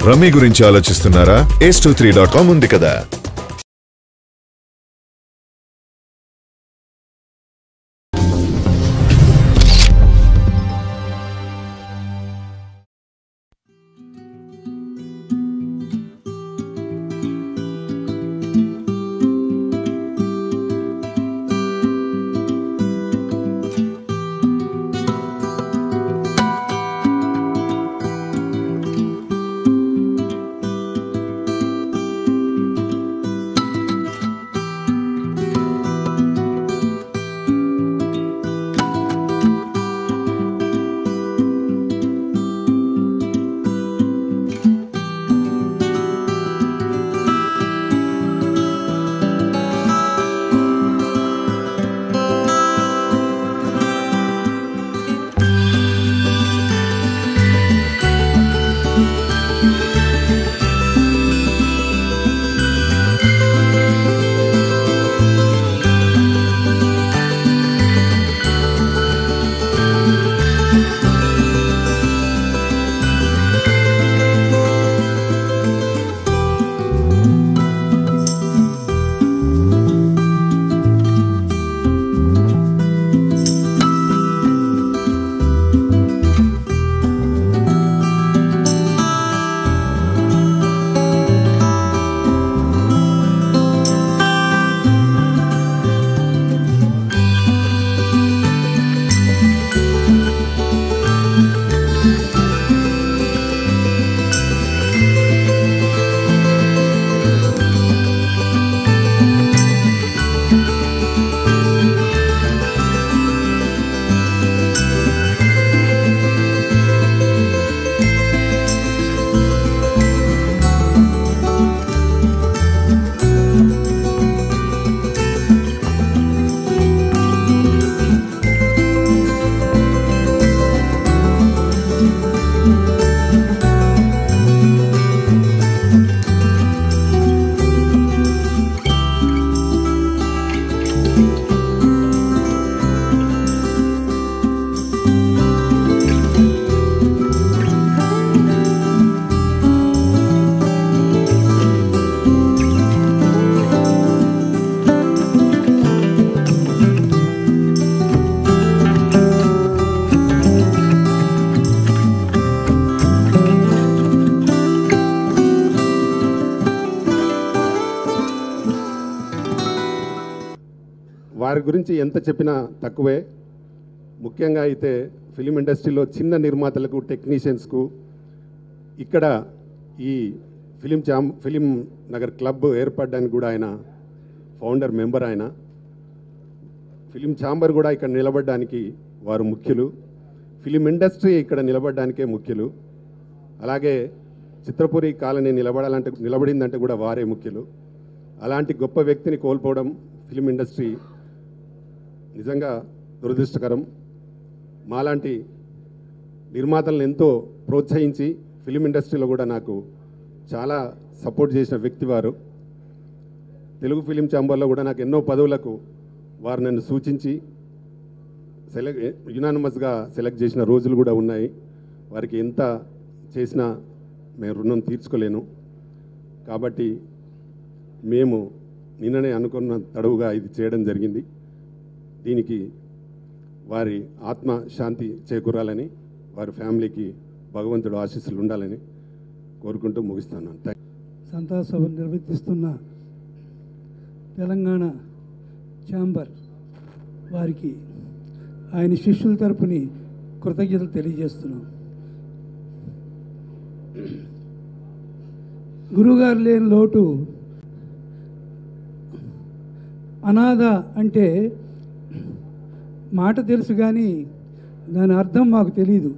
Rummy గురించి ఆలోచిస్తున్నారా? ace23.com ఉంది కదా. వారి గురించి ఎంత చెప్పినా తక్కువే. ముఖ్యంగా అయితే ఫిలిం ఇండస్ట్రీలో చిన్న నిర్మాతలకు, టెక్నీషియన్స్కు ఇక్కడ ఈ ఫిలిం నగర్ క్లబ్ ఏర్పడడానికి కూడా ఆయన ఫౌండర్ మెంబర్. ఆయన ఫిలిం ఛాంబర్ కూడా ఇక్కడ నిలబడడానికి వారు ముఖ్యులు. ఫిలిం ఇండస్ట్రీ ఇక్కడ నిలబడడానికే ముఖ్యులు. అలాగే చిత్రపురి కాలనీ నిలబడిందంటే కూడా వారే ముఖ్యులు. అలాంటి గొప్ప వ్యక్తిని కోల్పోవడం ఫిలిం ఇండస్ట్రీ నిజంగా దురదృష్టకరం. మాలాంటి నిర్మాతలను ఎంతో ప్రోత్సహించి ఫిలిం ఇండస్ట్రీలో కూడా నాకు చాలా సపోర్ట్ చేసిన వ్యక్తి వారు. తెలుగు ఫిలిం ఛాంబర్లో కూడా నాకు ఎన్నో పదవులకు వారు నన్ను సూచించి యునానిమస్గా సెలెక్ట్ చేసిన రోజులు కూడా ఉన్నాయి. వారికి ఎంత చేసినా మేము రుణం తీర్చుకోలేను. కాబట్టి మేము నిన్ననే అనుకున్న తడవుగా ఇది చేయడం జరిగింది. దీనికి వారి ఆత్మ శాంతి చేకూరాలని, వారి ఫ్యామిలీకి భగవంతుడు ఆశీస్సులు ఉండాలని కోరుకుంటూ ముగిస్తున్నాను. సంతాప సభ నిర్వర్తిస్తున్న తెలంగాణ ఛాంబర్ వారికి ఆయన శిష్యుల తరపుని కృతజ్ఞతలు తెలియజేస్తున్నాం. గురువుగారు లేని లోటు. అనాథ అంటే మాట తెలుసు కానీ దాని అర్థం మాకు తెలీదు.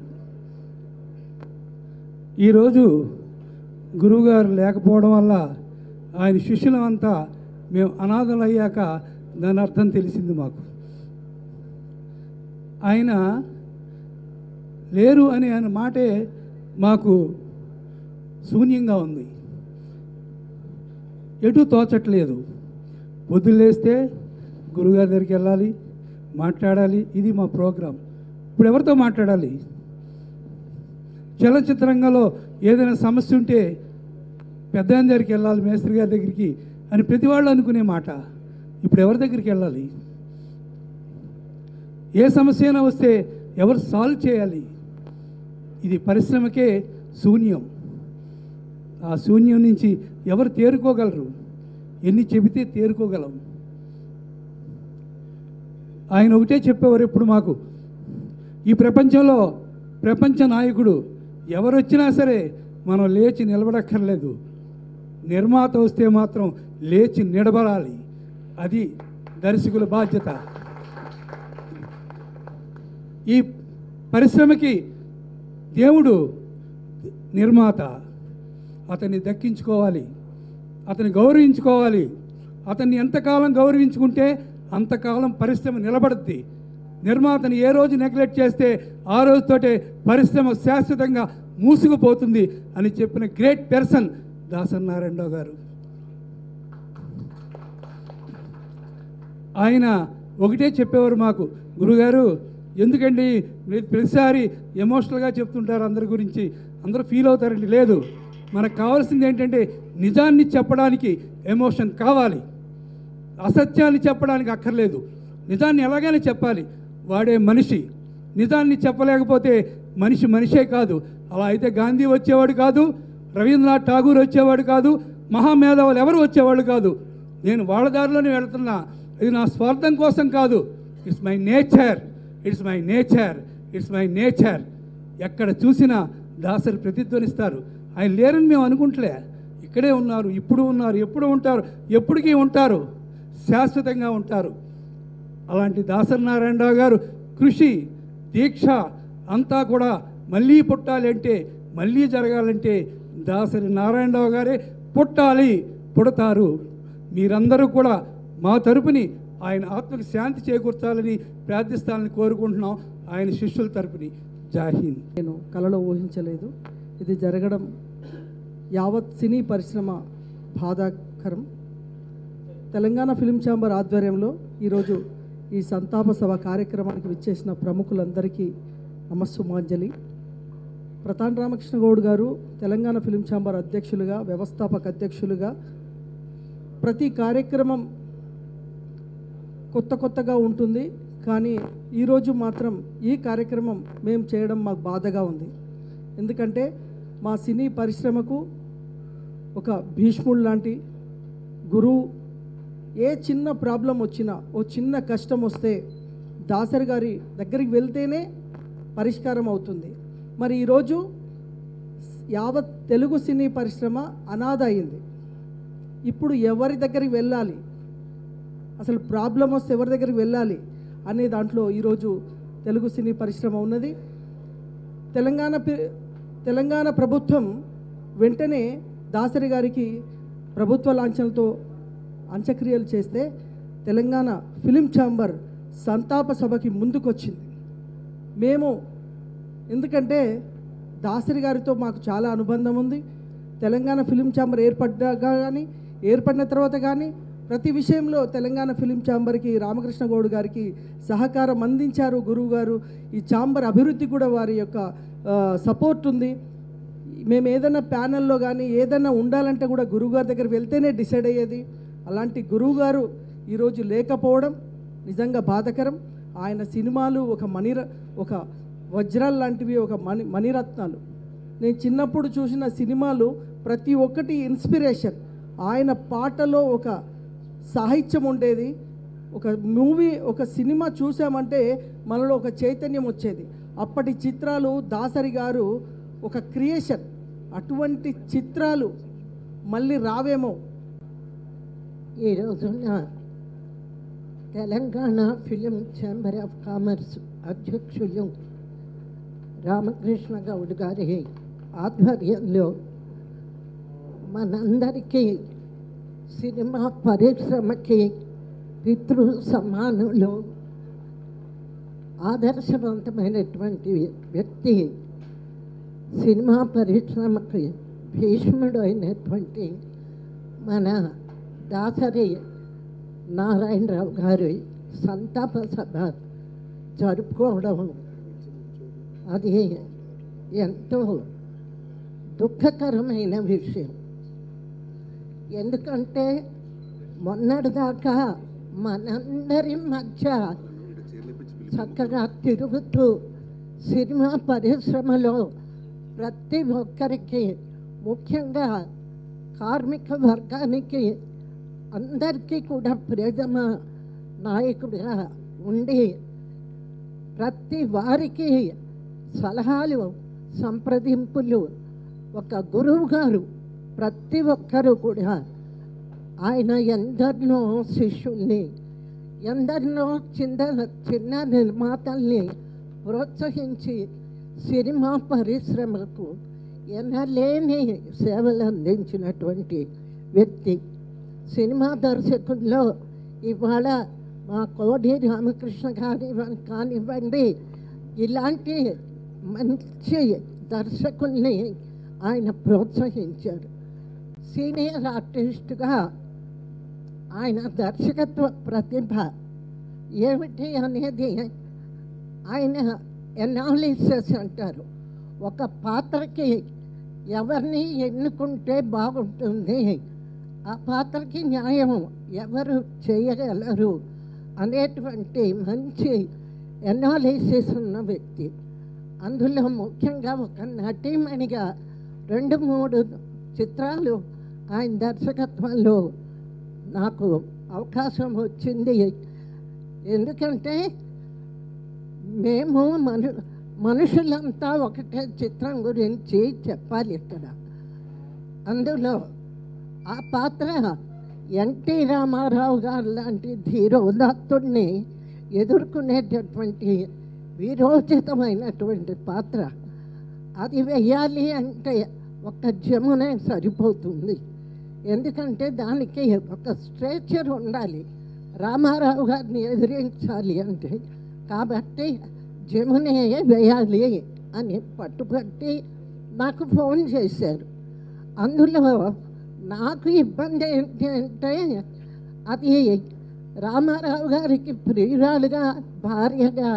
ఈరోజు గురువుగారు లేకపోవడం వల్ల ఆయన శిష్యులమంతా మేము అనాథలు అయ్యాక దాని అర్థం తెలిసింది మాకు. ఆయన లేరు అనే ఆయన మాటే మాకు శూన్యంగా ఉంది. ఎటు తోచట్లేదు. పొద్దులేస్తే గురుగారి దగ్గరికి వెళ్ళాలి, మాట్లాడాలి. ఇది మా ప్రోగ్రాం. ఇప్పుడు ఎవరితో మాట్లాడాలి? చలనచిత్ర రంగంలో ఏదైనా సమస్య ఉంటే పెద్ద ఆయన దగ్గరికి వెళ్ళాలి, మేస్త్రి గారి దగ్గరికి అని ప్రతి వాళ్ళు అనుకునే మాట. ఇప్పుడు ఎవరి దగ్గరికి వెళ్ళాలి? ఏ సమస్య అయినా వస్తే ఎవరు సాల్వ్ చేయాలి? ఇది పరిశ్రమకే శూన్యం. ఆ శూన్యం నుంచి ఎవరు తేరుకోగలరు? ఎన్ని చెబితే తేరుకోగలం? ఆయన ఒకటే చెప్పేవారు ఎప్పుడు మాకు, ఈ ప్రపంచంలో ప్రపంచ నాయకుడు ఎవరు వచ్చినా సరే మనం లేచి నిలబడక్కర్లేదు, నిర్మాత వస్తే మాత్రం లేచి నిలబడాలి. అది దర్శకుల బాధ్యత. ఈ పరిశ్రమకి దేవుడు నిర్మాత. అతన్ని దక్కించుకోవాలి, అతన్ని గౌరవించుకోవాలి. అతన్ని ఎంతకాలం గౌరవించుకుంటే అంతకాలం పరిశ్రమ నిలబడుద్ది. నిర్మాతని ఏ రోజు నెగ్లెక్ట్ చేస్తే ఆ రోజుతోటే పరిశ్రమ శాశ్వతంగా మూసుకుపోతుంది అని చెప్పిన గ్రేట్ పర్సన్ దాసరి నారాయణరావు గారు. ఆయన ఒకటే చెప్పేవారు మాకు, గురుగారు ఎందుకండి మీరు ప్రతిసారి ఎమోషనల్గా చెప్తుంటారు అందరి గురించి, అందరూ ఫీల్ అవుతారండి. లేదు, మనకు కావాల్సింది ఏంటంటే నిజాన్ని చెప్పడానికి ఎమోషన్ కావాలి, అసత్యాన్ని చెప్పడానికి అక్కర్లేదు. నిజాన్ని ఎలాగైనా చెప్పాలి. వాడే మనిషి. నిజాన్ని చెప్పలేకపోతే మనిషి మనిషే కాదు. అలా అయితే గాంధీ వచ్చేవాడు కాదు, రవీంద్రనాథ్ ఠాగూర్ వచ్చేవాడు కాదు, మహామేధావులు ఎవరు వచ్చేవాళ్ళు కాదు. నేను వాళ్ళ దారిలోనే వెళుతున్నా. ఇది నా స్వార్థం కోసం కాదు. It's my nature, it's my nature, it's my nature. ఎక్కడ చూసినా దాసరి ప్రతిధ్వనిస్తారు. ఆయన లేరని మేము అనుకుంటలే. ఇక్కడే ఉన్నారు, ఇప్పుడు ఉన్నారు, ఎప్పుడు ఉంటారు, ఎప్పటికీ ఉంటారు, శాశ్వతంగా ఉంటారు. అలాంటి దాసరి నారాయణరావు గారు కృషి, దీక్ష అంతా కూడా మళ్ళీ పుట్టాలి అంటే, మళ్ళీ జరగాలంటే దాసరి నారాయణరావు గారే పుట్టాలి, పుడతారు. మీరందరూ కూడా మా తరపుని ఆయన ఆత్మకి శాంతి చేకూర్చాలని ప్రార్థిస్తానని కోరుకుంటున్నాం. ఆయన శిష్యుల తరపుని. జై హింద్. నేను కలలో ఊహించలేదు. ఇది జరగడం యావత్ సినీ పరిశ్రమ బాధాకరం. తెలంగాణ ఫిల్మ్ ఛాంబర్ ఆధ్వర్యంలో ఈరోజు ఈ సంతాప సభ కార్యక్రమానికి విచ్చేసిన ప్రముఖులందరికీ నమస్సుమాంజలి. ప్రతాన్ రామకృష్ణ గౌడ్ గారు తెలంగాణ ఫిల్మ్ ఛాంబర్ అధ్యక్షులుగా, వ్యవస్థాపక అధ్యక్షులుగా ప్రతి కార్యక్రమం కొత్తగా ఉంటుంది. కానీ ఈరోజు మాత్రం ఈ కార్యక్రమం మేము చేయడం మాకు బాధగా ఉంది. ఎందుకంటే మా సినీ పరిశ్రమకు ఒక భీష్ముడు లాంటి గురువు. ఏ చిన్న ప్రాబ్లం వచ్చినా, ఓ చిన్న కష్టం వస్తే దాసరి గారి దగ్గరికి వెళ్తేనే పరిష్కారం అవుతుంది. మరి ఈరోజు యావత్ తెలుగు సినీ పరిశ్రమ అనాథ అయింది. ఇప్పుడు ఎవరి దగ్గరికి వెళ్ళాలి, అసలు ప్రాబ్లం వస్తే ఎవరి దగ్గరికి వెళ్ళాలి అనే దాంట్లో ఈరోజు తెలుగు సినీ పరిశ్రమ ఉన్నది. తెలంగాణ ప్రభుత్వం వెంటనే దాసరి గారికి ప్రభుత్వ లాంఛనలతో అంత్యక్రియలు చేస్తే తెలంగాణ ఫిలిం ఛాంబర్ సంతాప సభకి ముందుకొచ్చింది. మేము ఎందుకంటే దాసరి గారితో మాకు చాలా అనుబంధం ఉంది. తెలంగాణ ఫిలిం ఛాంబర్ ఏర్పడిన తర్వాత కానీ ప్రతి విషయంలో తెలంగాణ ఫిలిం ఛాంబర్కి రామకృష్ణ గౌడ్ గారికి సహకారం అందించారు గురువు గారు. ఈ ఛాంబర్ అభివృద్ధి కూడా వారి యొక్క సపోర్ట్ ఉంది. మేము ఏదైనా ప్యానెల్లో కానీ ఏదైనా ఉండాలంటే కూడా గురువుగారి దగ్గర వెళ్తేనే డిసైడ్ అయ్యేది. అలాంటి గురువుగారు ఈరోజు లేకపోవడం నిజంగా బాధకరం. ఆయన సినిమాలు ఒక వజ్రాలు లాంటివి, ఒక మణిరత్నాలు. నేను చిన్నప్పుడు చూసిన సినిమాలు ప్రతి ఒక్కటి ఇన్స్పిరేషన్. ఆయన పాటలో ఒక సాహిత్యం ఉండేది. ఒక మూవీ, ఒక సినిమా చూసామంటే మనలో ఒక చైతన్యం వచ్చేది. అప్పటి చిత్రాలు దాసరి గారు ఒక క్రియేషన్. అటువంటి చిత్రాలు మళ్ళీ రావేమో. ఈ రోజున Telangana film chamber of commerce అధ్యక్షులు రామకృష్ణ గౌడ్ గారి ఆధ్వర్యంలో మనందరికీ సినిమా పరిశ్రమకి పితృ సమానులు, ఆదర్శవంతమైనటువంటి వ్యక్తి, సినిమా పరిశ్రమకి భీష్ముడు అయినటువంటి మన దాసరి నారాయణరావు గారి సంతాప సభ జరుపుకోవడం అది ఎంతో దుఃఖకరమైన విషయం. ఎందుకంటే మొన్నటిదాకా మనందరి మధ్య చక్కగా తిరుగుతూ సినిమా పరిశ్రమలో ప్రతి ఒక్కరికి, ముఖ్యంగా కార్మిక వర్గానికి అందరికీ కూడా ప్రథమ నాయకుడిగా ఉండి ప్రతి వారికి సలహాలు, సంప్రదింపులు, ఒక గురువు గారు. ప్రతి ఒక్కరూ కూడా ఆయన ఎందరినో శిష్యుల్ని, ఎందరినో చిన్న నిర్మాతల్ని ప్రోత్సహించి సినిమా పరిశ్రమకు ఎనలేని సేవలు అందించినటువంటి వ్యక్తి. సినిమా దర్శకుల్లో ఇవాళ మా కోడి రామకృష్ణ గారి కానివ్వండి, ఇలాంటి మంచి దర్శకుల్ని ఆయన ప్రోత్సహించారు. సీనియర్ ఆర్టిస్టుగా ఆయన దర్శకత్వ ప్రతిభ ఏమిటి అనేది ఆయన ఎనాలిసిస్ అంటారు. ఒక పాత్రకి ఎవరిని ఎన్నుకుంటే బాగుంటుంది, ఆ పాత్రకి న్యాయం ఎవరు చేయగలరు అనేటువంటి మంచి ఎనాలిసిస్ ఉన్న వ్యక్తి. అందులో ముఖ్యంగా ఒక నటీమణిగా 2-3 చిత్రాలు ఆయన దర్శకత్వంలో నాకు అవకాశం వచ్చింది. ఎందుకంటే మేము మనుషులంతా ఒకటే చిత్రం గురించి చెప్పాలి ఇక్కడ. అందులో ఆ పాత్ర ఎన్టీ రామారావు గారు లాంటి ధీరోదాత్తుడిని ఎదుర్కొనేటటువంటి వీరోచితమైనటువంటి పాత్ర. అది వెయ్యాలి అంటే ఒక జమునే సరిపోతుంది. ఎందుకంటే దానికి ఒక స్ట్రేచర్ ఉండాలి, రామారావు గారిని ఎదిరించాలి అంటే. కాబట్టి జమునే వేయాలి అని పట్టుబట్టి నాకు ఫోన్ చేశారు. అందులో నాకు ఇబ్బంది ఏంటి అంటే, అది రామారావు గారికి ప్రియురాలుగా, భార్యగా,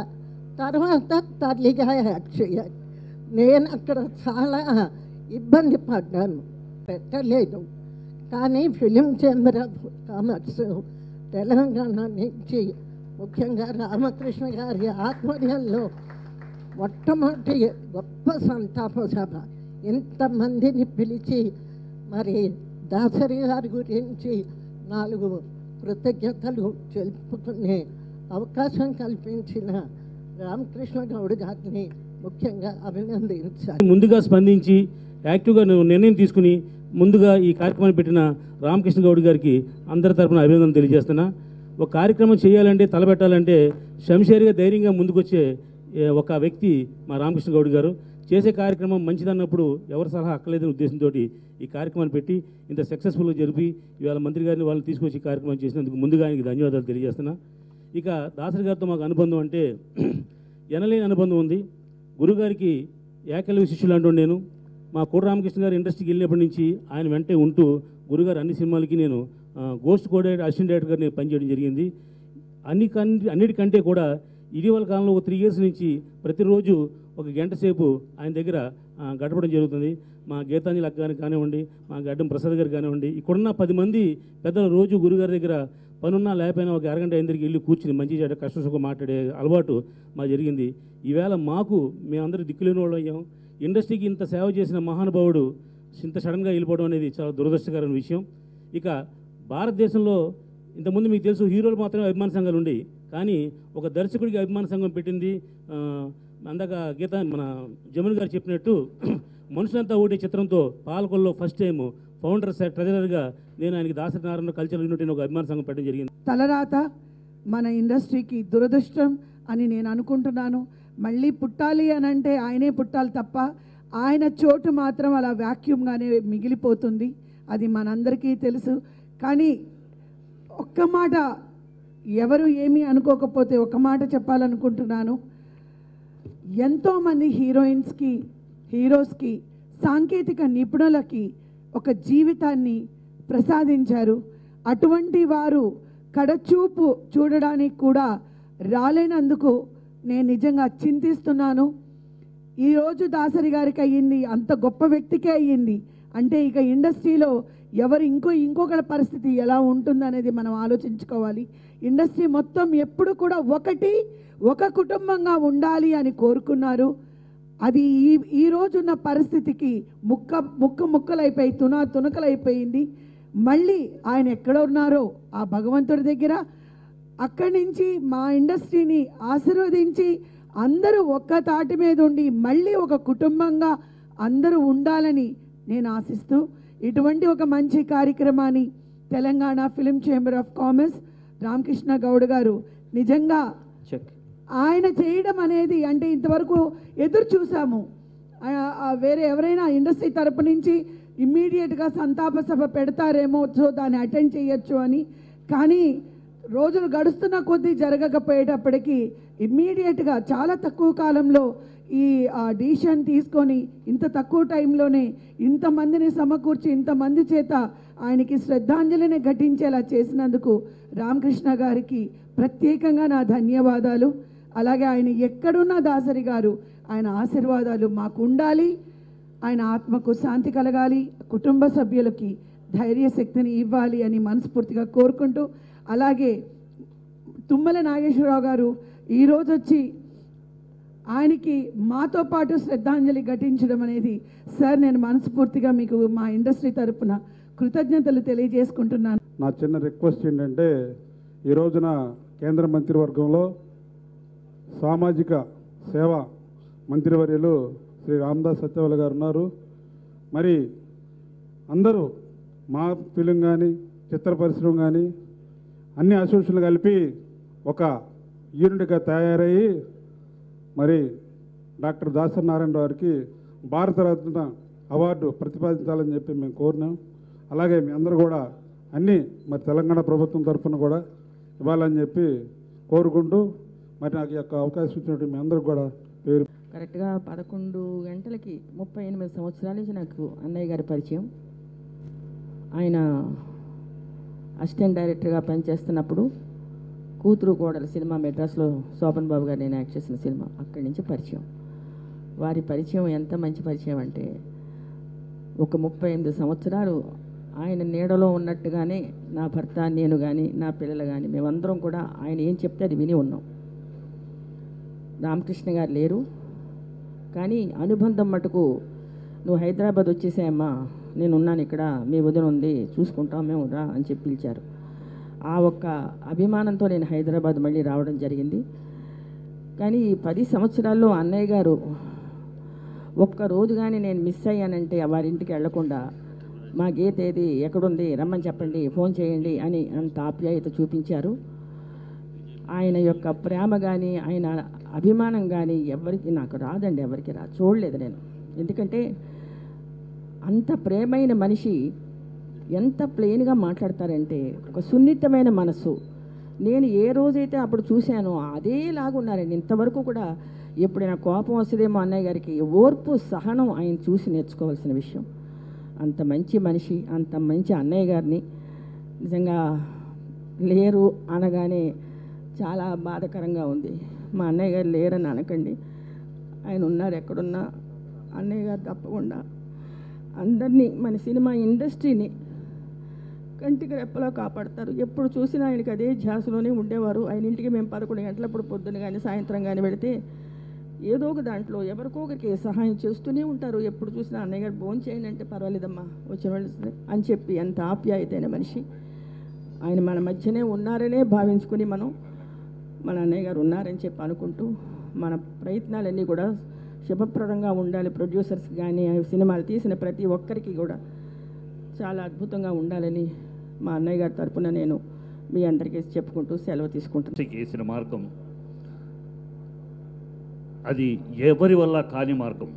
తర్వాత తల్లిగా యాక్ట్ చేయాలి. నేను అక్కడ చాలా ఇబ్బంది పడ్డాను, పెట్టలేదు. కానీ film chamber of commerce Telangana నుంచి, ముఖ్యంగా రామకృష్ణ గారి ఆధ్వర్యంలో మొట్టమొదటి గొప్ప సంతాప సభ, ఇంతమందిని పిలిచి మరి దాసరి గారి గురించి 4 కృతజ్ఞతలు తెలుపుకునే అవకాశం కల్పించిన రామకృష్ణ గౌడ్ గారిని ముఖ్యంగా అభినందించాలి. ముందుగా స్పందించి యాక్టివ్గా నిర్ణయం తీసుకుని ముందుగా ఈ కార్యక్రమాన్ని పెట్టిన రామకృష్ణ గౌడ్ గారికి అందరి తరపున అభినందన తెలియజేస్తున్నా. ఒక కార్యక్రమం చేయాలంటే, తలపెట్టాలంటే శంషేరిగా ధైర్యంగా ముందుకొచ్చే ఒక వ్యక్తి మా రామకృష్ణ గౌడ్ గారు. చేసే కార్యక్రమం మంచిదన్నప్పుడు ఎవరి సలహా అక్కర్లేదని ఉద్దేశంతో ఈ కార్యక్రమాన్ని పెట్టి ఇంత సక్సెస్ఫుల్గా జరిపి ఇవాళ మంత్రి గారిని వాళ్ళని తీసుకొచ్చి కార్యక్రమం చేసినందుకు ముందుగా ఆయనకి ధన్యవాదాలు తెలియజేస్తున్నా. ఇక దాసరి గారితో మాకు అనుబంధం అంటే ఎనలేని అనుబంధం ఉంది. గురుగారికి ఏకలవ్య శిష్యులు అంటూ నేను మా కోడి రామకృష్ణ గారు ఇండస్ట్రీకి వెళ్ళినప్పటి నుంచి ఆయన వెంటే ఉంటూ గురుగారు అన్ని సినిమాలకి నేను గోస్ట్ కోఆర్డినేటర్, అసిస్టెంట్ డైరెక్టర్ గారిని పనిచేయడం జరిగింది. అన్నిటికంటే కూడా ఇటీవల కాలంలో ఒక 3 years నుంచి ప్రతిరోజు 1 గంట సేపు ఆయన దగ్గర గడపడం జరుగుతుంది. మా గీతాంజలి అక్క గారికి కానివ్వండి, మా గడ్డం ప్రసాద్ గారు కానివ్వండి, ఇక్కడున్న 10 మంది పెద్దలు రోజు గురుగారి దగ్గర పనున్నా లేకపోయినా ఒక అరగంట అయిన దగ్గరికి వెళ్ళి కూర్చుని మంచి చెడ్డ కష్ట సుఖం మాట్లాడే అలవాటు మా జరిగింది. ఈవేళ మాకు మేమందరూ దిక్కులేని వాళ్ళు అయ్యాం. ఇండస్ట్రీకి ఇంత సేవ చేసిన మహానుభావుడు ఇంత సడన్గా వెళ్ళిపోవడం అనేది చాలా దురదృష్టకరమైన విషయం. ఇక భారతదేశంలో ఇంతకుముందు మీకు తెలుసు హీరోలు మాత్రమే అభిమాన సంఘాలు ఉండేవి, కానీ ఒక దర్శకుడికి అభిమాన సంఘం పెట్టింది అందాక గీత మన జమున్ గారు చెప్పినట్టు మనుషులంతా ఓటే చిత్రంతో పాలకొల్లో ఫస్ట్ టైం ఫౌండర్ ట్రెజరర్గా నేను ఆయనకి దాసరి నారాయణ కల్చరల్ యూనిట్ ఒక అభిమాన సంఘం పెట్టడం జరిగింది. తలరాత మన ఇండస్ట్రీకి దురదృష్టం అని నేను అనుకుంటున్నాను. మళ్ళీ పుట్టాలి అని అంటే ఆయనే పుట్టాలి తప్ప ఆయన చోటు మాత్రం అలా వ్యాక్యూమ్గానే మిగిలిపోతుంది. అది మనందరికీ తెలుసు. కానీ ఒక్క మాట, ఎవరు ఏమీ అనుకోకపోతే ఒక మాట చెప్పాలనుకుంటున్నాను. ఎంతోమంది హీరోయిన్స్కి, హీరోస్కి, సాంకేతిక నిపుణులకి ఒక జీవితాన్ని ప్రసాదించారు. అటువంటి వారు కడచూపు చూడడానికి కూడా రాలేనందుకు నేను నిజంగా చింతిస్తున్నాను. ఈరోజు దాసరి గారికి అయ్యింది, అంత గొప్ప వ్యక్తికే అయ్యింది అంటే ఇక ఇండస్ట్రీలో ఎవరు ఇంకొకరి పరిస్థితి ఎలా ఉంటుందనేది మనం ఆలోచించుకోవాలి. ఇండస్ట్రీ మొత్తం ఎప్పుడు కూడా ఒక కుటుంబంగా ఉండాలి అని కోరుకున్నారు. అది ఈ రోజున్న పరిస్థితికి ముక్కలైపోయి తునకలైపోయింది. మళ్ళీ ఆయన ఎక్కడ ఉన్నారో ఆ భగవంతుడి దగ్గర అక్కడి నుంచి మా ఇండస్ట్రీని ఆశీర్వదించి అందరూ ఒక్క తాటి మీద ఉండి మళ్ళీ ఒక కుటుంబంగా అందరూ ఉండాలని నేను ఆశిస్తూ ఇటువంటి ఒక మంచి కార్యక్రమాన్ని Telangana film chamber of commerce Ramakrishna Goud గారు నిజంగా ఆయన చేయడం అనేది అంటే ఇంతవరకు ఎదురు చూసాము. వేరే ఎవరైనా ఇండస్ట్రీ తరపు నుంచి ఇమ్మీడియట్గా సంతాప సభ పెడతారేమో, సో దాన్ని అటెండ్ చేయొచ్చు అని. కానీ రోజులు గడుస్తున్న కొద్దీ జరగకపోయేటప్పటికీ ఇమ్మీడియట్గా చాలా తక్కువ కాలంలో ఈ డిసిషన్ తీసుకొని ఇంత తక్కువ టైంలోనే ఇంతమందిని సమకూర్చి ఇంతమంది చేత ఆయనకి శ్రద్ధాంజలిని ఘటించేలా చేసినందుకు రామకృష్ణ గారికి ప్రత్యేకంగా నా ధన్యవాదాలు. అలాగే ఆయన ఎక్కడున్న దాసరి గారు ఆయన ఆశీర్వాదాలు మాకు ఉండాలి, ఆయన ఆత్మకు శాంతి కలగాలి, కుటుంబ సభ్యులకి ధైర్యశక్తిని ఇవ్వాలి అని మనస్ఫూర్తిగా కోరుకుంటూ, అలాగే తుమ్మల నాగేశ్వరరావు గారు ఈరోజు వచ్చి ఆయనకి మాతో పాటు శ్రద్ధాంజలి ఘటించడం అనేది సార్ నేను మనస్ఫూర్తిగా మీకు మా ఇండస్ట్రీ తరపున కృతజ్ఞతలు తెలియజేసుకుంటున్నాను. నా చిన్న రిక్వెస్ట్ ఏంటంటే ఈ రోజున కేంద్ర మంత్రివర్గంలో సామాజిక సేవ మంత్రివర్యులు శ్రీ రామదాస్ అత్యవల గారు ఉన్నారు. మరి అందరూ మా ఫిలిం కానీ చిత్ర పరిశ్రమ కానీ అన్ని అసోసియేషన్లు కలిపి ఒక యూనిట్గా తయారయ్యి మరి డాక్టర్ దాసరి నారాయణరావు గారికి భారతరత్న అవార్డు ప్రతిపాదించాలని చెప్పి మేము కోరినాం. అలాగే మీ అందరూ కూడా అన్నీ మరి తెలంగాణ ప్రభుత్వం తరఫున కూడా ఇవ్వాలని చెప్పి కోరుకుంటూ మరి నాకు ఈ యొక్క అవకాశం ఇచ్చినట్టు మీ అందరూ కూడా పేరు. కరెక్ట్గా 11 గంటలకి 38 సంవత్సరాల నుంచి నాకు అన్నయ్య గారి పరిచయం. ఆయన అసిస్టెంట్ డైరెక్టర్గా పనిచేస్తున్నప్పుడు కూతురు కోడలు సినిమా మెడ్రాస్లో శోభన్ బాబు గారు నేను యాక్ట్ చేసిన సినిమా, అక్కడి నుంచి పరిచయం. వారి పరిచయం ఎంత మంచి పరిచయం అంటే ఒక 38 సంవత్సరాలు ఆయన నీడలో ఉన్నట్టుగానే నా భర్త నేను కానీ నా పిల్లలు కానీ మేమందరం కూడా ఆయన ఏం చెప్తే అది విని ఉన్నాం. రామకృష్ణ గారు లేరు కానీ అనుబంధం మటుకు నువ్వు హైదరాబాద్ వచ్చేసాయమ్మా, నేను ఉన్నాను ఇక్కడ, మీ వదిన ఉంది చూసుకుంటాం మేము రా అని చెప్పి పిలిచారు. ఆ ఒక్క అభిమానంతో నేను హైదరాబాద్ మళ్ళీ రావడం జరిగింది. కానీ ఈ 10 సంవత్సరాల్లో అన్నయ్య గారు ఒక్కరోజు కానీ నేను మిస్ అయ్యానంటే వారింటికి వెళ్లకుండా మా గీత ఏది ఎక్కడుంది రమ్మని చెప్పండి, ఫోన్ చేయండి అని అంత ఆప్యాయత చూపించారు. ఆయన యొక్క ప్రేమ కానీ ఆయన అభిమానం కానీ ఎవరికి నాకు రాదండి, ఎవరికి చూడలేదు నేను. ఎందుకంటే అంత ప్రేమైన మనిషి ఎంత ప్లెయిన్గా మాట్లాడతారంటే ఒక సున్నితమైన మనసు. నేను ఏ రోజైతే అప్పుడు చూశానో అదేలాగా ఉన్నారండి. ఇంతవరకు కూడా ఎప్పుడైనా కోపం వస్తుందేమో అన్నయ్య గారికి, ఓర్పు సహనం ఆయన చూసి నేర్చుకోవాల్సిన విషయం. అంత మంచి మనిషి, అంత మంచి అన్నయ్య గారిని నిజంగా లేరు అనగానే చాలా బాధాకరంగా ఉంది. మా అన్నయ్య గారు లేరని అనకండి, ఆయన ఉన్నారు ఎక్కడున్నా. అన్నయ్య గారు తప్పకుండా అందరినీ మన సినిమా ఇండస్ట్రీని కంటికి రెప్పలా కాపాడతారు. ఎప్పుడు చూసినా ఆయనకి అదే ధ్యాసలోనే ఉండేవారు. ఆయన ఇంటికి మేము 11 గంటలప్పుడు పొద్దున్న కానీ సాయంత్రం కానీ వెళితే ఏదో ఒక దాంట్లో ఎవరికో ఒకరికి సహాయం చేస్తూనే ఉంటారు. ఎప్పుడు చూసినా అన్నయ్య గారు ఫోన్ చేయండి అంటే పర్వాలేదమ్మా వచ్చిన వాళ్ళు అని చెప్పి ఎంత ఆప్యాయతైన మనిషి. ఆయన మన మధ్యనే ఉన్నారనే భావించుకుని మనం మన అన్నయ్య గారు ఉన్నారని చెప్పి అనుకుంటూ మన ప్రయత్నాలన్నీ కూడా శుభప్రదంగా ఉండాలి. ప్రొడ్యూసర్స్ కానీ సినిమాలు తీసిన ప్రతి ఒక్కరికి కూడా చాలా అద్భుతంగా ఉండాలని మా అన్నయ్య గారి తరపున నేను మీ అందరికీ చెప్పుకుంటూ సెలవు తీసుకుంటాను. చేసిన మార్గం అది ఎవరి వల్ల కాని మార్గం.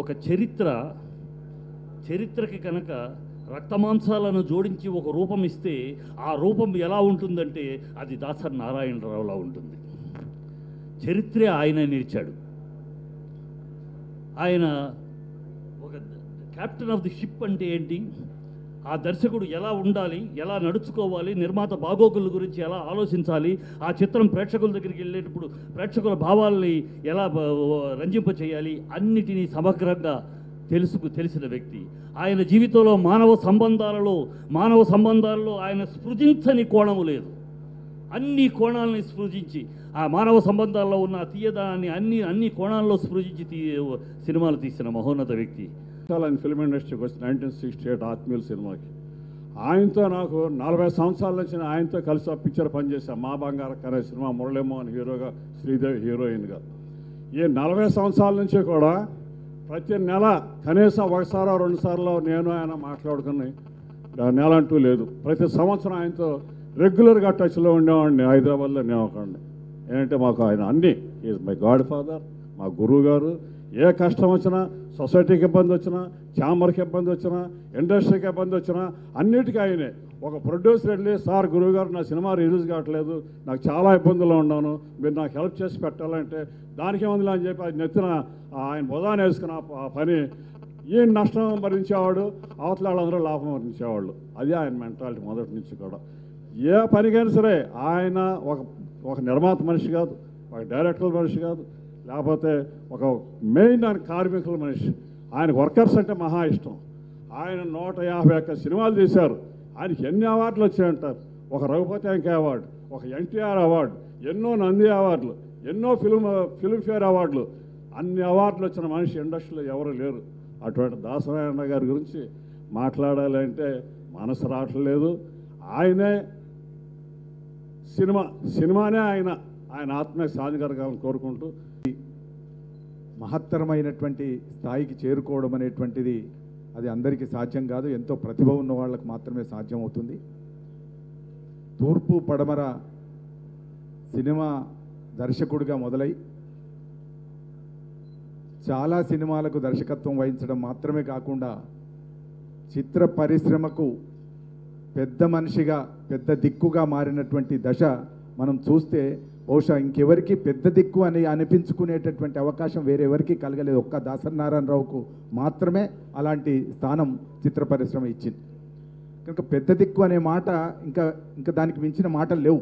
ఒక చరిత్రకి కనుక రక్తమాంసాలను జోడించి ఒక రూపం ఇస్తే ఆ రూపం ఎలా ఉంటుందంటే అది దాసరి నారాయణరావులా ఉంటుంది. చరిత్రే ఆయన నిలిచాడు. ఆయన ఒక క్యాప్టెన్ ఆఫ్ ది షిప్ అంటే ఏంటి, ఆ దర్శకుడు ఎలా ఉండాలి, ఎలా నడుచుకోవాలి, నిర్మాత బాగోగుల గురించి ఎలా ఆలోచించాలి, ఆ చిత్రం ప్రేక్షకుల దగ్గరికి వెళ్ళేటప్పుడు ప్రేక్షకుల భావాల్ని ఎలా రంజింప చేయాలి, అన్నిటినీ సమగ్రంగా తెలిసిన వ్యక్తి. ఆయన జీవితంలో మానవ సంబంధాలలో ఆయన స్పృశించని కోణము లేదు. అన్ని కోణాలని స్పృశించి ఆ మానవ సంబంధాల్లో ఉన్న తీయదాన్ని అన్ని కోణాల్లో స్పృశించి సినిమాలు తీసిన మహోన్నత వ్యక్తి. ఆయన ఫిల్మ్ ఇండస్ట్రీకి వచ్చి 1968 ఆత్మీయుల సినిమాకి ఆయనతో నాకు 40 సంవత్సరాల నుంచి ఆయనతో కలిసి ఆ పిక్చర్ పనిచేశాను. మా బంగారు అనే సినిమా, మురళీమోహన్ హీరోగా, శ్రీదేవి హీరోయిన్గా. ఈ 40 సంవత్సరాల నుంచి కూడా ప్రతి నెల కనీసం ఒకసారో 2 సార్లు నేను ఆయన మాట్లాడుకుని నెల అంటూ లేదు. ప్రతి సంవత్సరం ఆయనతో రెగ్యులర్గా టచ్లో ఉండేవాడిని. హైదరాబాద్లో ఉండేవాడిని. ఏంటంటే మాకు ఆయన అన్నీ ఈజ్ మై గాడ్ ఫాదర్, మా గురువు గారు. ఏ కష్టం వచ్చినా, సొసైటీకి ఇబ్బంది వచ్చినా, ఛాంబర్కి ఇబ్బంది వచ్చినా, ఇండస్ట్రీకి ఇబ్బంది వచ్చినా అన్నిటికీ ఆయనే. ఒక ప్రొడ్యూసర్ వెళ్ళి, సార్ గురువుగారు నా సినిమా రిలీజ్ కావట్లేదు, నాకు చాలా ఇబ్బందులు ఉన్నాను, మీరు నాకు హెల్ప్ చేసి పెట్టాలంటే దానికి ఏముంది అని చెప్పి అది నెత్తిన ఆయన బుధాన్ని వేసుకున్న ఆ పని ఈయన నష్టం భరించేవాడు, అవతల వాళ్ళందరూ లాభం భరించేవాళ్ళు. అది ఆయన మెంటాలిటీ మొదటి నుంచి కూడా. ఏ పనికైనా సరే ఆయన ఒక నిర్మాత మనిషి కాదు, ఒక డైరెక్టర్ మనిషి కాదు, లేకపోతే ఒక మెయిన్ ఆయన కార్మికుల మనిషి. ఆయనకు వర్కర్స్ అంటే మహా ఇష్టం. ఆయన 151 సినిమాలు తీశారు. ఆయనకి ఎన్ని అవార్డులు వచ్చాయంటారు. ఒక రఘుపతి వెంకయ్య అవార్డు, ఒక ఎన్టీఆర్ అవార్డు, ఎన్నో నంది అవార్డులు, ఎన్నో ఫిల్మ్ఫేర్ అవార్డులు, అన్ని అవార్డులు వచ్చిన మనిషి ఇండస్ట్రీలో ఎవరు లేరు. అటువంటి దాసనారాయణ గారి గురించి మాట్లాడాలి అంటే మనసు రావట్లేదు. ఆయనే సినిమానే ఆయన ఆత్మీయ సాధన జరగాలని కోరుకుంటూ, మహత్తరమైనటువంటి స్థాయికి చేరుకోవడం అనేటువంటిది అది అందరికీ సాధ్యం కాదు. ఎంతో ప్రతిభ ఉన్న వాళ్ళకు మాత్రమే సాధ్యం అవుతుంది. తూర్పు పడమర సినిమా దర్శకుడిగా మొదలై చాలా సినిమాలకు దర్శకత్వం వహించడం మాత్రమే కాకుండా చిత్ర పరిశ్రమకు పెద్ద మనిషిగా, పెద్ద దిక్కుగా మారినటువంటి దశ మనం చూస్తే బహుశా ఇంకెవరికి పెద్ద దిక్కు అని అనిపించుకునేటటువంటి అవకాశం వేరెవరికి కలగలేదు. ఒక్క దాసరి నారాయణరావుకు మాత్రమే అలాంటి స్థానం చిత్ర పరిశ్రమ ఇచ్చింది. కనుక పెద్ద దిక్కు అనే మాట ఇంకా దానికి మించిన మాటలు లేవు.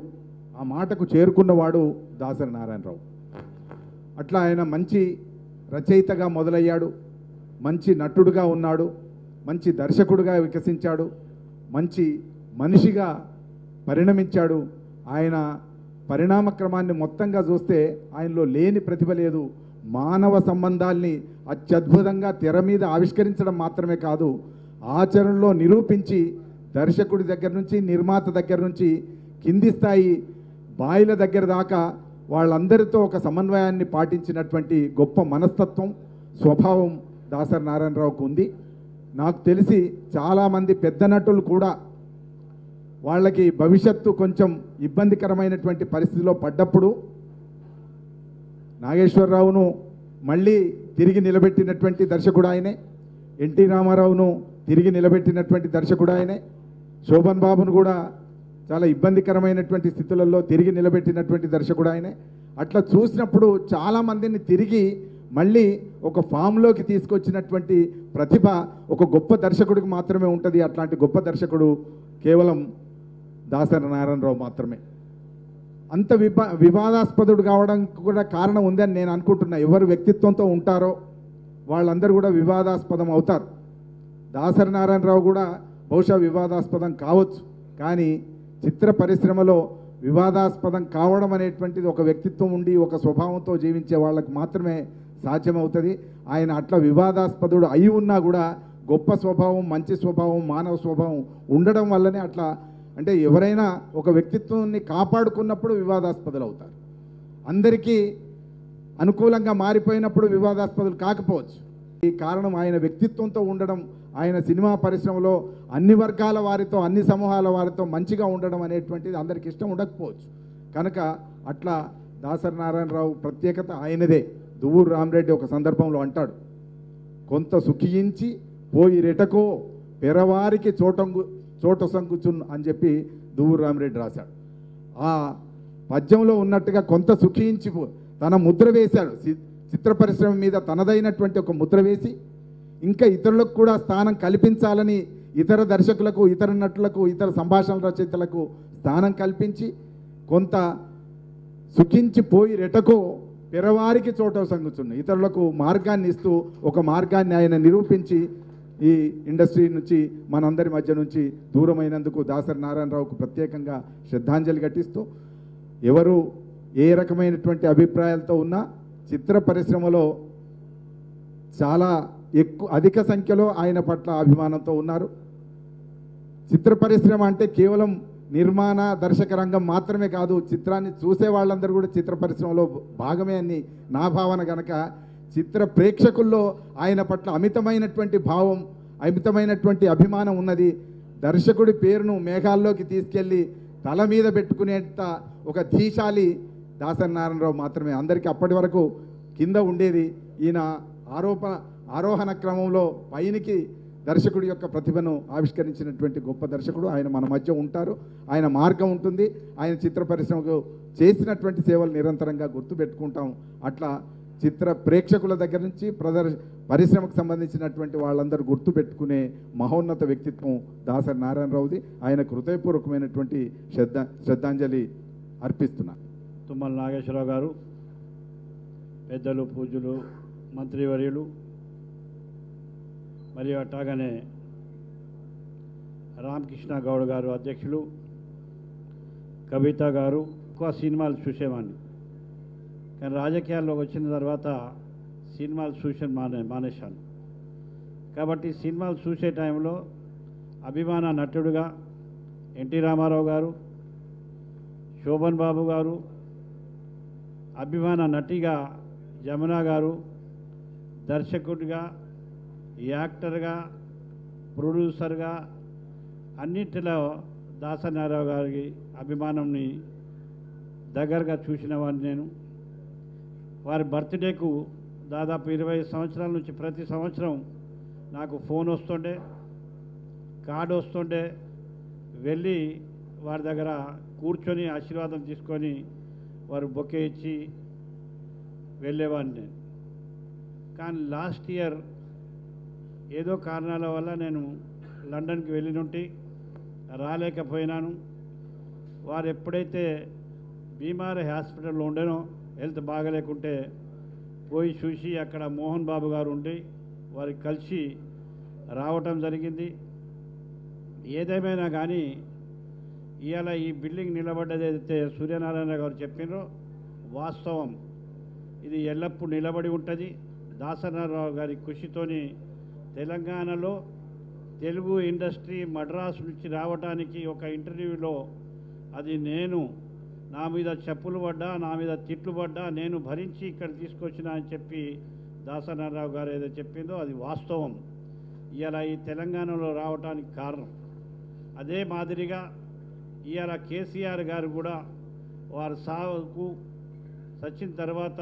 ఆ మాటకు చేరుకున్నవాడు దాసరి నారాయణరావు. అట్లా ఆయన మంచి రచయితగా మొదలయ్యాడు, మంచి నటుడుగా ఉన్నాడు, మంచి దర్శకుడుగా వికసించాడు, మంచి మనిషిగా పరిణమించాడు. ఆయన పరిణామక్రమాన్ని మొత్తంగా చూస్తే ఆయనలో లేని ప్రతిభ లేదు. మానవ సంబంధాల్ని అత్యద్భుతంగా తెర మీద ఆవిష్కరించడం మాత్రమే కాదు, ఆచరణలో నిరూపించి దర్శకుడి దగ్గర నుంచి, నిర్మాత దగ్గర నుంచి, కింది స్థాయి బాయిల దగ్గర దాకా వాళ్ళందరితో ఒక సమన్వయాన్ని పాటించినటువంటి గొప్ప మనస్తత్వం, స్వభావం దాసరి నారాయణరావుకు ఉంది. నాకు తెలిసి చాలామంది పెద్ద నటులు కూడా వాళ్ళకి భవిష్యత్తు కొంచెం ఇబ్బందికరమైనటువంటి పరిస్థితిలో పడ్డప్పుడు నాగేశ్వరరావును మళ్ళీ తిరిగి నిలబెట్టినటువంటి దర్శకుడు ఆయనే, ఎన్టీ రామారావును తిరిగి నిలబెట్టినటువంటి దర్శకుడు ఆయనే, శోభన్ బాబును కూడా చాలా ఇబ్బందికరమైనటువంటి స్థితులలో తిరిగి నిలబెట్టినటువంటి దర్శకుడు ఆయనే. అట్లా చూసినప్పుడు చాలామందిని తిరిగి మళ్ళీ ఒక ఫామ్లోకి తీసుకొచ్చినటువంటి ప్రతిభ ఒక గొప్ప దర్శకుడికి మాత్రమే ఉంటుంది. అట్లాంటి గొప్ప దర్శకుడు కేవలం దాసరి నారాయణరావు మాత్రమే. అంత వివాదాస్పదుడు కావడానికి కూడా కారణం ఉందని నేను అనుకుంటున్నా. ఎవరు వ్యక్తిత్వంతో ఉంటారో వాళ్ళందరూ కూడా వివాదాస్పదం అవుతారు. దాసరి నారాయణరావు కూడా బహుశా వివాదాస్పదం కావచ్చు, కానీ చిత్ర పరిశ్రమలో వివాదాస్పదం కావడం అనేటువంటిది ఒక వ్యక్తిత్వం ఉండి ఒక స్వభావంతో జీవించే వాళ్ళకు మాత్రమే సాధ్యమవుతుంది. ఆయన అట్లా వివాదాస్పదుడు అయి ఉన్నా కూడా గొప్ప స్వభావం, మంచి స్వభావం, మానవ స్వభావం ఉండడం వల్లనే అట్లా, అంటే ఎవరైనా ఒక వ్యక్తిత్వాన్ని కాపాడుకున్నప్పుడు వివాదాస్పదులు అవుతారు. అందరికీ అనుకూలంగా మారిపోయినప్పుడు వివాదాస్పదులు కాకపోవచ్చు. ఈ కారణం ఆయన వ్యక్తిత్వంతో ఉండడం, ఆయన సినిమా పరిశ్రమలో అన్ని వర్గాల వారితో, అన్ని సమూహాల వారితో మంచిగా ఉండడం అనేటువంటిది అందరికి ఇష్టం ఉండకపోవచ్చు. కనుక అట్లా దాసరి నారాయణరావు ప్రత్యేకత ఆయనదే. దువ్వూరు రామరెడ్డి ఒక సందర్భంలో అంటాడు, కొంత సుఖించి పోయి రెటకో పెరవారికి చోట సంకుచున్ అని చెప్పి దువ్వూరు రామరెడ్డి రాశాడు. ఆ పద్యంలో ఉన్నట్టుగా కొంత సుఖించి తన ముద్ర వేశాడు. చిత్ర పరిశ్రమ మీద తనదైనటువంటి ఒక ముద్ర వేసి ఇంకా ఇతరులకు కూడా స్థానం కల్పించాలని ఇతర దర్శకులకు, ఇతర నటులకు, ఇతర సంభాషణ రచయితలకు స్థానం కల్పించి కొంత సుఖించిపోయి రెటకో పెరవారికి చోట సంగుచున్న ఇతరులకు మార్గాన్ని ఇస్తూ ఒక మార్గాన్ని ఆయన నిరూపించి ఈ ఇండస్ట్రీ నుంచి మనందరి మధ్య నుంచి దూరమైనందుకు దాసరి నారాయణరావుకు ప్రత్యేకంగా శ్రద్ధాంజలి ఘటిస్తూ ఎవరు ఏ రకమైనటువంటి అభిప్రాయాలతో ఉన్నా చిత్ర పరిశ్రమలో చాలా అధిక సంఖ్యలో ఆయన పట్ల అభిమానంతో ఉన్నారు. చిత్ర పరిశ్రమ అంటే కేవలం నిర్మాణ దర్శక రంగం మాత్రమే కాదు, చిత్రాన్ని చూసే వాళ్ళందరూ కూడా చిత్ర పరిశ్రమలో భాగమే అని నా భావన కనుక చిత్ర ప్రేక్షకుల్లో ఆయన పట్ల అమితమైనటువంటి భావం, అమితమైనటువంటి అభిమానం ఉన్నది. దర్శకుడి పేరును మేఘాల్లోకి తీసుకెళ్ళి తల మీద పెట్టుకునేంత ఒక ధీశాలి దాసరి నారాయణరావు మాత్రమే. అందరికీ అప్పటి వరకు కింద ఉండేది. ఈయన ఆరోహణ క్రమంలో పైనికి దర్శకుడి యొక్క ప్రతిభను ఆవిష్కరించినటువంటి గొప్ప దర్శకుడు. ఆయన మన మధ్య ఉంటారు, ఆయన మార్గం ఉంటుంది. ఆయన చిత్ర పరిశ్రమకు చేసినటువంటి సేవలు నిరంతరంగా గుర్తుపెట్టుకుంటాం. అట్లా చిత్ర ప్రేక్షకుల దగ్గర నుంచి పరిశ్రమకు సంబంధించినటువంటి వాళ్ళందరూ గుర్తుపెట్టుకునే మహోన్నత వ్యక్తిత్వం దాసరి నారాయణరావుది. ఆయనకు హృదయపూర్వకమైనటువంటి శ్రద్ధాంజలి అర్పిస్తున్నా. తుమ్మల నాగేశ్వరరావు గారు, పెద్దలు, పూజ్యులు, మంత్రివర్యులు, మరియు అట్లాగనే రామకృష్ణ గౌడ్ గారు అధ్యక్షులు, కవిత గారు. ఎక్కువ సినిమాలు చూసేవాడిని, కానీ రాజకీయాల్లోకి వచ్చిన తర్వాత సినిమాలు చూసే మానేశాను. కాబట్టి సినిమాలు చూసే టైంలో అభిమాన నటుడుగా ఎన్టీ రామారావు గారు, శోభన్ బాబు గారు, అభిమాన నటిగా జమున గారు, దర్శకుడిగా, యాక్టర్గా, ప్రొడ్యూసర్గా అన్నింటిలో దాసరి నారాయణ గారి అభిమానంని దగ్గరగా చూసిన వాడిని నేను. వారి బర్త్డేకు దాదాపు 20 సంవత్సరాల నుంచి ప్రతి సంవత్సరం నాకు ఫోన్ వస్తుండే, కార్డు వస్తుండే, వెళ్ళి వారి దగ్గర కూర్చొని ఆశీర్వాదం తీసుకొని వారు బొకే ఇచ్చి వెళ్ళేవాడిని నేను. కానీ లాస్ట్ ఇయర్ ఏదో కారణాల వల్ల నేను లండన్కి వెళ్ళినుంటి రాలేకపోయినాను. వారు ఎప్పుడైతే బీమారి హాస్పిటల్లో ఉండేనో, హెల్త్ బాగలేకుంటే పోయి చూసి అక్కడ మోహన్ బాబు గారు ఉండి వారికి కలిసి రావటం జరిగింది. ఏదేమైనా కానీ ఇవాళ ఈ బిల్డింగ్ నిలబడ్డదైతే సూర్యనారాయణ గారు చెప్పినారో వాస్తవం. ఇది ఎల్లప్పుడూ నిలబడి ఉంటుంది. దాసరి నారాయణ గారి కృషితోని తెలంగాణలో తెలుగు ఇండస్ట్రీ మద్రాసు నుంచి రావడానికి ఒక ఇంటర్వ్యూలో అది నేను నా మీద చెప్పులు పడ్డా, నా మీద తిట్లు పడ్డా, నేను భరించి ఇక్కడ తీసుకొచ్చిన అని చెప్పి దాసరి నారాయణ గారు ఏదో చెప్పిందో అది వాస్తవం. ఇవాళ ఈ తెలంగాణలో రావడానికి కారణం. అదే మాదిరిగా ఇవాళ కేసీఆర్ గారు కూడా వారి సావుకు చచ్చిన తర్వాత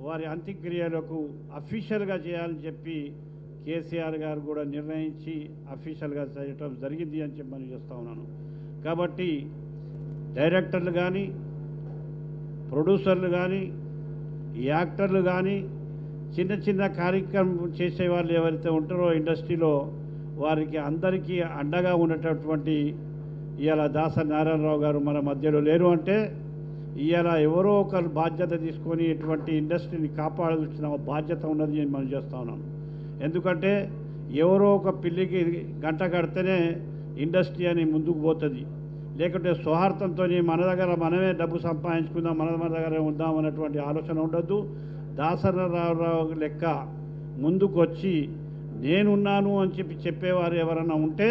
వారి అంత్యక్రియలకు అఫీషియల్గా చేయాలని చెప్పి కేసీఆర్ గారు కూడా నిర్ణయించి అఫీషియల్గా చేయటం జరిగింది అని చెప్పి మనం చేస్తూ ఉన్నాను. కాబట్టి డైరెక్టర్లు కానీ, ప్రొడ్యూసర్లు కానీ, యాక్టర్లు కానీ, చిన్న చిన్న కార్యక్రమం చేసేవాళ్ళు ఎవరైతే ఉంటారో ఇండస్ట్రీలో వారికి అందరికీ అండగా ఉన్నటువంటి ఇవాళ దాసరి నారాయణరావు గారు మన మధ్యలో లేరు అంటే ఇవాళ ఎవరో ఒకరు బాధ్యత తీసుకొని ఇటువంటి ఇండస్ట్రీని కాపాడాల్సిన బాధ్యత ఉన్నది అని మనం చేస్తూ ఉన్నాం. ఎందుకంటే ఎవరో ఒక పిల్లికి గంట కడితేనే ఇండస్ట్రీ అని ముందుకు పోతుంది. లేకుంటే స్వార్థంతో మన దగ్గర మనమే డబ్బు సంపాదించుకుందాం, మన దగ్గర ఉందాం అన్నటువంటి ఆలోచన ఉండొద్దు. దాసరి నారాయణరావు లెక్క ముందుకు వచ్చి నేనున్నాను అని చెప్పేవారు ఎవరన్నా ఉంటే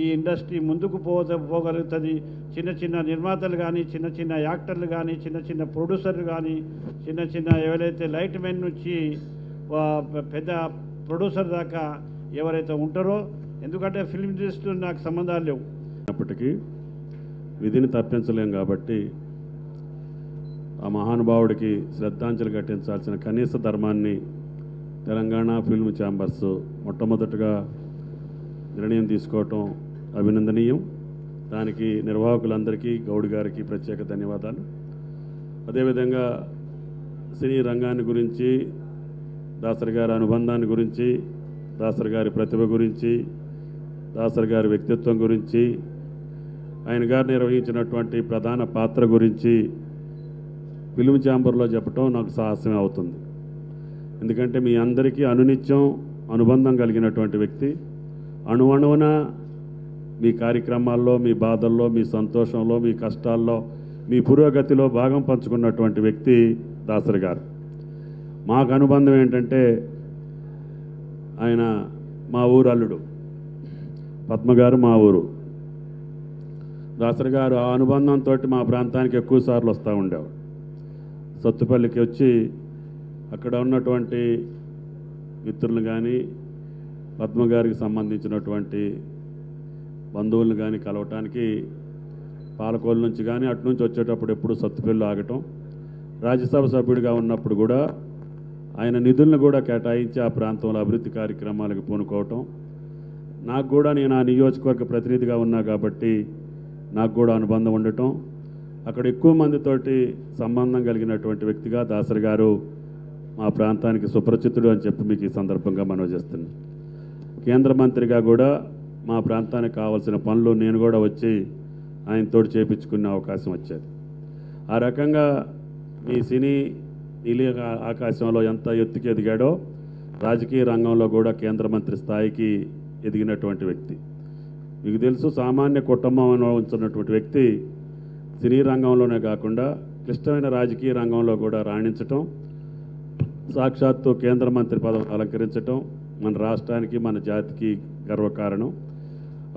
ఈ ఇండస్ట్రీ ముందుకు పోగలుగుతుంది. చిన్న చిన్న నిర్మాతలు కానీ, చిన్న చిన్న యాక్టర్లు కానీ, చిన్న చిన్న ప్రొడ్యూసర్లు కానీ, చిన్న చిన్న ఎవరైతే లైట్ మెన్ నుంచి పెద్ద ప్రొడ్యూసర్ దాకా ఎవరైతే ఉంటారో, ఎందుకంటే ఫిల్మ్ ఇండస్ట్రీ నాకు సంబంధాలు లేవు. అప్పటికీ విధిని తప్పించలేం కాబట్టి ఆ మహానుభావుడికి శ్రద్ధాంజలి ఘటించాల్సిన కనీస ధర్మాన్ని తెలంగాణ ఫిల్మ్ ఛాంబర్స్ మొట్టమొదటిగా నిర్ణయం తీసుకోవటం అభినందనీయం. దానికి నిర్వాహకులందరికీ, గౌడ్ గారికి ప్రత్యేక ధన్యవాదాలు. అదేవిధంగా సినీ రంగాన్ని గురించి, దాసరి గారి అనుబంధాన్ని గురించి, దాసరి గారి ప్రతిభ గురించి దాసరి గారి వ్యక్తిత్వం గురించి, ఆయన గారు నిర్వహించినటువంటి ప్రధాన పాత్ర గురించి ఫిల్మ్ ఛాంబర్లో చెప్పడం నాకు సాహసమే అవుతుంది. ఎందుకంటే మీ అందరికీ అనునిత్యం అనుబంధం కలిగినటువంటి వ్యక్తి, అణువణువున మీ కార్యక్రమాల్లో, మీ బాధల్లో, మీ సంతోషంలో, మీ కష్టాల్లో, మీ పురోగతిలో భాగం పంచుకున్నటువంటి వ్యక్తి దాసరి గారు. మాకు అనుబంధం ఏంటంటే ఆయన మా ఊరు అల్లుడు, పద్మగారు మా ఊరు. దాసరి గారు ఆ అనుబంధంతో మా ప్రాంతానికి ఎక్కువ సార్లు వస్తూ ఉండేవాడు. సత్తుపల్లికి వచ్చి అక్కడ ఉన్నటువంటి మిత్రులు కానీ, పద్మగారికి సంబంధించినటువంటి బంధువులను కానీ కలవటానికి పాలకోలు నుంచి కానీ అటు నుంచి వచ్చేటప్పుడు ఎప్పుడు సత్తుపల్లి ఆగటం, రాజ్యసభ సభ్యుడిగా ఉన్నప్పుడు కూడా ఆయన నిధులను కూడా కేటాయించి ఆ ప్రాంతంలో అభివృద్ధి కార్యక్రమాలకు పూనుకోవటం. నాకు కూడా నేను ఆ నియోజకవర్గ ప్రతినిధిగా ఉన్నా కాబట్టి నాకు కూడా అనుబంధం ఉండటం, అక్కడ ఎక్కువ మందితోటి సంబంధం కలిగినటువంటి వ్యక్తిగా దాసరి గారు మా ప్రాంతానికి సుపరిచితుడు అని చెప్పి మీకు ఈ సందర్భంగా మనవి చేస్తున్నాను. కేంద్ర మంత్రిగా కూడా మా ప్రాంతానికి కావాల్సిన పనులు నేను కూడా వచ్చి ఆయనతోటి చేయించుకునే అవకాశం వచ్చేది. ఆ రకంగా మీ సినీ నీలి ఆకాశంలో ఎంత ఎత్తుకి ఎదిగాడో రాజకీయ రంగంలో కూడా కేంద్ర మంత్రి స్థాయికి ఎదిగినటువంటి వ్యక్తి. మీకు తెలుసు, సామాన్య కుటుంబంలో ఉంచున్నటువంటి వ్యక్తి సినీ రంగంలోనే కాకుండా క్లిష్టమైన రాజకీయ రంగంలో కూడా రాణించటం, సాక్షాత్తు కేంద్ర మంత్రి పదవి అలంకరించటం మన రాష్ట్రానికి, మన జాతికి గర్వకారణం.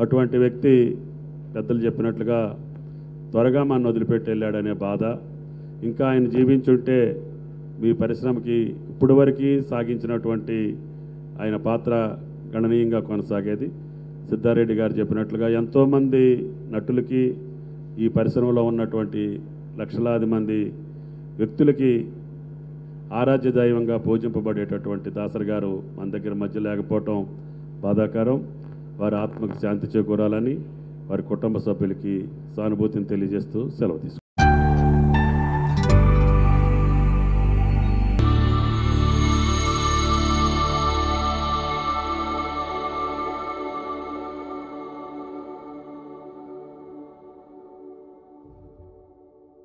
అటువంటి వ్యక్తి పెద్దలు చెప్పినట్లుగా త్వరగా మన వదిలిపెట్టి వెళ్ళాడనే బాధ. ఇంకా ఆయన జీవించుంటే మీ పరిశ్రమకి ఇప్పటి వరకు సాగించినటువంటి ఆయన పాత్ర గణనీయంగా కొనసాగేది. సిద్ధారెడ్డి గారు చెప్పినట్లుగా ఎంతోమంది నటులకి, ఈ పరిశ్రమలో ఉన్నటువంటి లక్షలాది మంది వ్యక్తులకి ఆరాధ్య దైవంగా పూజింపబడేటటువంటి దాసరి గారు మన దగ్గర మధ్య లేకపోవటం బాధాకరం. వారి ఆత్మకు శాంతి చేకూరాలని వారి కుటుంబ సభ్యులకి సానుభూతిని తెలియజేస్తూ సెలవు తీసుకుంటాం.